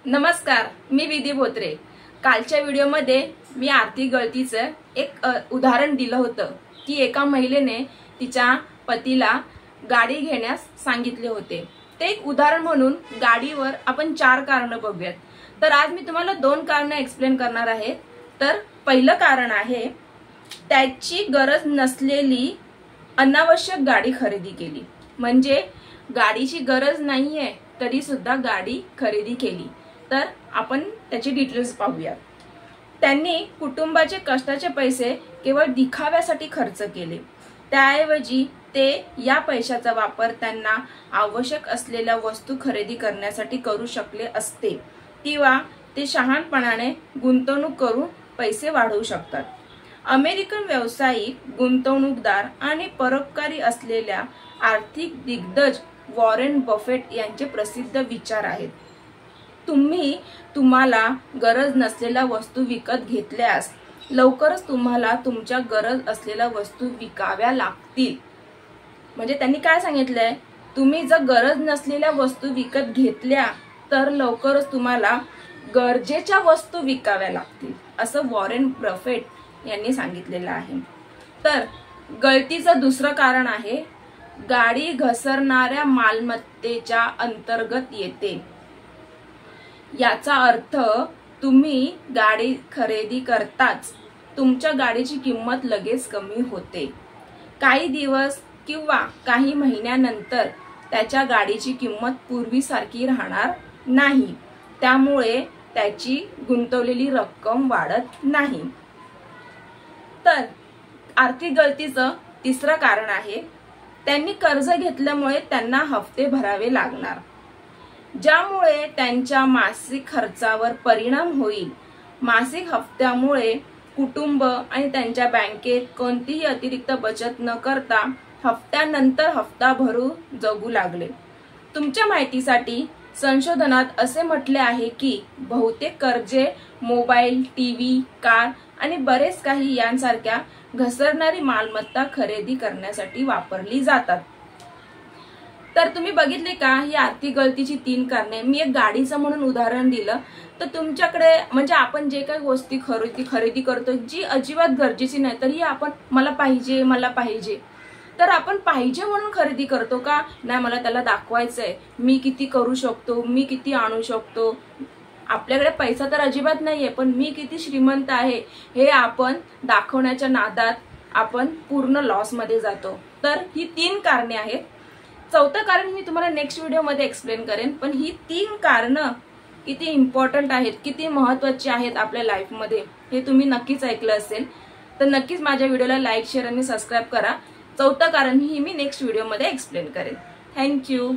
नमस्कार, मी विधी बोत्रे। कालच्या व्हिडिओमध्ये मी आर्थिक गळतीचं एक उदाहरण दिलं होतं की एका महिलेने तिच्या पतीला गाडी घेण्यास सांगितले होते। ते एक उदाहरण म्हणून गाडीवर आपण 4 कारण बघूयात। तर आज मी तुम्हाला 2 कारण एक्सप्लेन करणार आहे। तर पहिलं कारण आहे त्याची गरज नसलेली अनावश्यक गाडी खरेदी केली, म्हणजे गाडीची गरज नाहीये तरी सुद्धा गाडी खरेदी केली। तर आपण त्याची डिटेल्स पाहूया। त्यांनी कुटुंबाचे कष्टाचे पैसे केवळ दिखाव्यासाठी खर्च केले, त्याऐवजी ते या पैशाचा वापर त्यांना आवश्यक असलेल्या वस्तू खरेदी करण्यासाठी करू शकले असते, किंवा ते शहाणपणाने गुंतवणूक करून पैसे वाढवू शकतात। अमेरिकन व्यावसायिक, गुंतवणूकदार आणि परोपकारी असलेल्या आर्थिक दिग्गज वॉरेन बफेट यांचे प्रसिद्ध विचार आहेत। तुम्हाला गरज नसलेल्या वस्तू विकत घेतल्यास लवकरच तुम्हाला तुमच्या गरज असलेल्या वस्तू विकाव्या लागतील। म्हणजे त्यांनी काय सांगितलंय, तुम्ही जर गरज नसलेल्या वस्तू विकत घेतल्या तर लवकरच तुम्हाला गरजेच्या वस्तू विकाव्या लागतील, असं वॉरेन बफेट यांनी सांगितलेलं आहे। तर गळतीचं दुसरं कारण आहे गाडी घसरणाऱ्या मालमत्तेच्या अंतर्गत येते। याचा अर्थ तुम्ही गाडी खरेदी करताच तुमच्या गाडीची किंमत लगेच कमी होते। काही दिवस किंवा काही महिन्यानंतर त्याच्या गाडीची किंमत पूर्वीसारखी राहणार नाही, त्यामुळे त्याची गुंतवलेली रक्कम वाढत नाही। तर आर्थिक गळतीचं तिसरं कारण आहे त्यांनी कर्ज घेतल्यामुळे त्यांना हप्ते भरावे लागणार, ज्यामुळे त्यांच्या मासिक खर्चावर परिणाम होईल। मासिक हप्त्यामुळे कुटुंब आणि त्यांच्या बँकेत कोणतीही अतिरिक्त बचत न करता हप्त्यानंतर हप्ता भरून जगू लागले। तुमच्या माहितीसाठी संशोधनात असे म्हटले आहे की बहुतेक कर्जे मोबाईल, टीव्ही, कार आणि बरेच काही यांसारख्या घसरणारी मालमत्ता खरेदी करण्यासाठी वापरली जातात। तर तुम्ही बघितले का, ही आर्थिक गळतीची 3 कारणे। मी एक गाडीचं म्हणून उदाहरण दिलं, तर तुमच्याकडे म्हणजे आपण जे काही गोष्टी खरेदी करतो जी अजिबात गरजेची नाही तरी आपण मला पाहिजे, तर आपण पाहिजे म्हणून खरेदी करतो का? नाही, मला त्याला दाखवायचंय मी किती करू शकतो, मी किती आणू शकतो। आपल्याकडे पैसा तर अजिबात नाहीये, पण मी किती श्रीमंत आहे हे आपण दाखवण्याच्या नादात आपण पूर्ण लॉस मध्ये जातो। तर ही 3 कारणे आहेत। 4थं कारण मी तुम्हाला नेक्स्ट व्हिडिओमध्ये एक्सप्लेन करेन, पण ही 3 कारणं किती इम्पॉर्टंट आहेत, किती महत्त्वाची आहेत आपल्या लाईफमध्ये हे तुम्ही नक्कीच ऐकलं असेल। तर नक्कीच माझ्या व्हिडिओला लाईक, शेअर आणि सबस्क्राईब करा। 4थं कारण ही मी नेक्स्ट व्हिडिओमध्ये एक्सप्लेन करेन। थँक्यू।